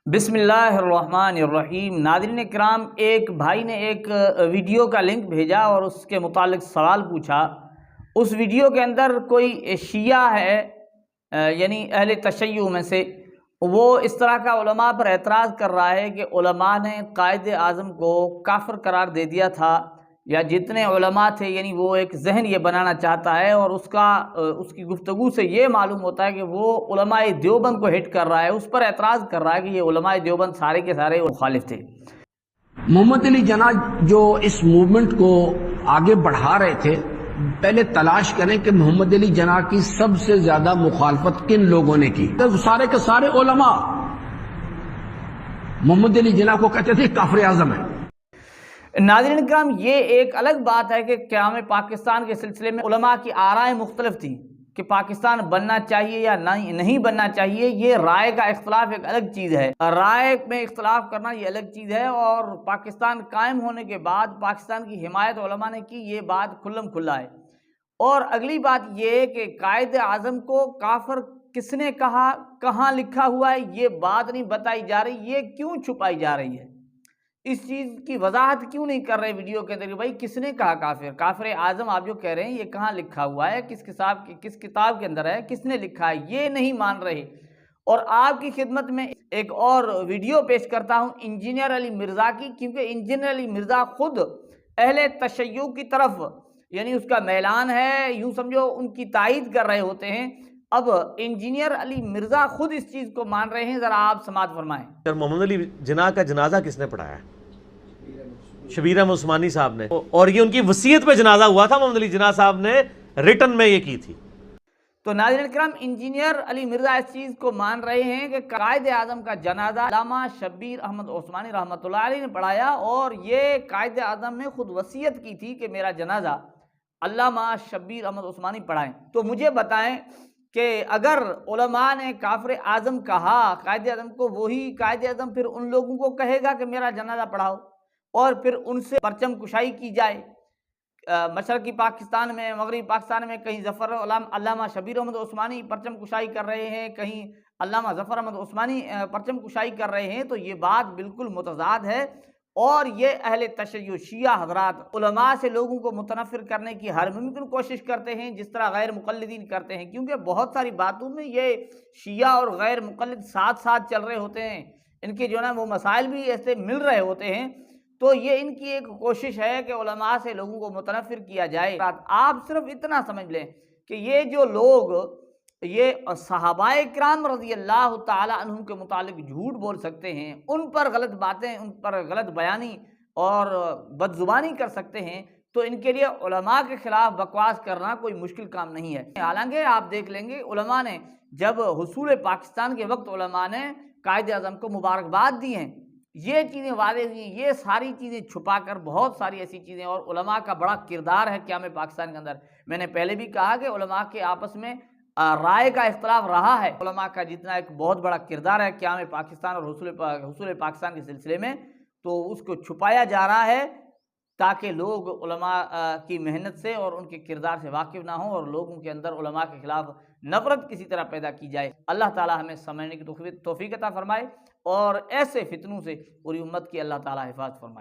بسم اللہ الرحمن الرحیم۔ ناظرین کرام، ایک بھائی نے ایک ویڈیو کا لنک بھیجا اور اس کے متعلق سوال پوچھا۔ اس ویڈیو کے اندر کوئی شیعہ ہے یعنی اہل تشیع میں سے، وہ اس طرح کا علماء پر اعتراض کر رہا ہے کہ علماء نے قائد اعظم کو کافر قرار دے دیا تھا، یا جتنے علماء تھے، یعنی وہ ایک ذہن یہ بنانا چاہتا ہے، اور اس کی گفتگو سے یہ معلوم ہوتا ہے کہ وہ علماء دیوبند کو ہٹ کر رہا ہے، اس پر اعتراض کر رہا ہے کہ یہ علماء دیوبند سارے کے سارے مخالف تھے۔ محمد علی جناح جو اس موومنٹ کو آگے بڑھا رہے تھے، پہلے تلاش کریں کہ محمد علی جناح کی سب سے زیادہ مخالفت کن لوگوں نے کی۔ سارے کے سارے علماء محمد علی جناح کو کہتے تھے کافر اعظم ہے۔ ناظرین کرام، یہ ایک الگ بات ہے کہ قیام پاکستان کے سلسلے میں علماء کی آرائیں مختلف تھیں کہ پاکستان بننا چاہیے یا نہیں بننا چاہیے۔ یہ رائے کا اختلاف ایک الگ چیز ہے، رائے میں اختلاف کرنا یہ الگ چیز ہے، اور پاکستان قائم ہونے کے بعد پاکستان کی حمایت علماء نے کی، یہ بات کھلم کھلا ہے۔ اور اگلی بات یہ کہ قائد اعظم کو کافر کس نے کہا، کہاں لکھا ہوا ہے، یہ بات نہیں بتائی جا رہی، یہ کیوں چھپائی جا رہی ہے؟ اس چیز کی وضاحت کیوں نہیں کر رہے ویڈیو کے اندر کہ بھائی کس نے کہا کافر اعظم آپ جو کہہ رہے ہیں یہ کہاں لکھا ہوا ہے، کس کتاب کے اندر ہے، کس نے لکھا ہے، یہ نہیں مان رہے۔ اور آپ کی خدمت میں ایک اور ویڈیو پیش کرتا ہوں انجینئر علی مرزا کی، کیونکہ انجینئر علی مرزا خود اہل تشیع کی طرف، یعنی اس کا میلان ہے، یوں سمجھو ان کی تائید کر رہے ہوتے ہیں۔ اب انجینئر علی مرزا خود اس چیز کو مان رہے ہیں، ذرا آپ سماعت فرمائیں۔ محمد علی جناح کا جنازہ کس نے پڑھایا؟ شبیر احمد عثمانی صاحب نے، اور یہ ان کی وصیت پہ جنازہ ہوا تھا، محمد علی جناح صاحب نے ریٹن میں یہ کی تھی۔ تو ناظرین کرام، انجینئر علی مرزا اس چیز کو مان رہے ہیں کہ قائد اعظم کا جنازہ علامہ شبیر احمد عثمانی رحمۃ اللہ علیہ نے پڑھایا، اور یہ قائد اعظم نے خود وصیت کی تھی کہ میرا جنازہ علامہ شبیر احمد عثمانی پڑھائیں۔ تو مجھے بتائیں کہ اگر علماء نے کافر اعظم کہا قائد اعظم کو، وہی قائد اعظم پھر ان لوگوں کو کہے گا کہ میرا جنازہ پڑھاؤ، اور پھر ان سے پرچم کشائی کی جائے؟ مشرقی پاکستان میں، مغربی پاکستان میں کہیں ظفر علامہ شبیر احمد عثمانی پرچم کشائی کر رہے ہیں، کہیں علامہ ظفر احمد عثمانی پرچم کشائی کر رہے ہیں، تو یہ بات بالکل متضاد ہے۔ اور یہ اہل تشیع شیعہ حضرات علماء سے لوگوں کو متنفر کرنے کی ہر ممکن کوشش کرتے ہیں، جس طرح غیر مقلدین کرتے ہیں، کیونکہ بہت ساری باتوں میں یہ شیعہ اور غیر مقلد ساتھ ساتھ چل رہے ہوتے ہیں، ان کے جو ہے نا وہ مسائل بھی ایسے مل رہے ہوتے ہیں۔ تو یہ ان کی ایک کوشش ہے کہ علماء سے لوگوں کو متنفر کیا جائے۔ آپ صرف اتنا سمجھ لیں کہ یہ جو لوگ یہ صحابہ کرام رضی اللہ تعالی عنہم کے متعلق جھوٹ بول سکتے ہیں، ان پر غلط باتیں، ان پر غلط بیانی اور بدزبانی کر سکتے ہیں، تو ان کے لیے علماء کے خلاف بکواس کرنا کوئی مشکل کام نہیں ہے۔ حالانکہ آپ دیکھ لیں گے علماء نے جب حصول پاکستان کے وقت علماء نے قائد اعظم کو مبارکباد دی ہیں، یہ چیزیں واضح ہوئی، یہ ساری چیزیں چھپا کر بہت ساری ایسی چیزیں، اور علماء کا بڑا کردار ہے قیام پاکستان کے اندر۔ میں نے پہلے بھی کہا کہ علماء کے آپس میں رائے کا اختلاف رہا ہے، علماء کا جتنا ایک بہت بڑا کردار ہے قیام پاکستان اور حصول پاکستان کے سلسلے میں، تو اس کو چھپایا جا رہا ہے تاکہ لوگ علماء کی محنت سے اور ان کے کردار سے واقف نہ ہوں، اور لوگوں کے اندر علماء کے خلاف نفرت کسی طرح پیدا کی جائے۔ اللہ تعالی ہمیں سمجھنے کی توفیق عطا فرمائے، اور ایسے فتنوں سے پوری امت کی اللہ تعالی حفاظت فرمائے۔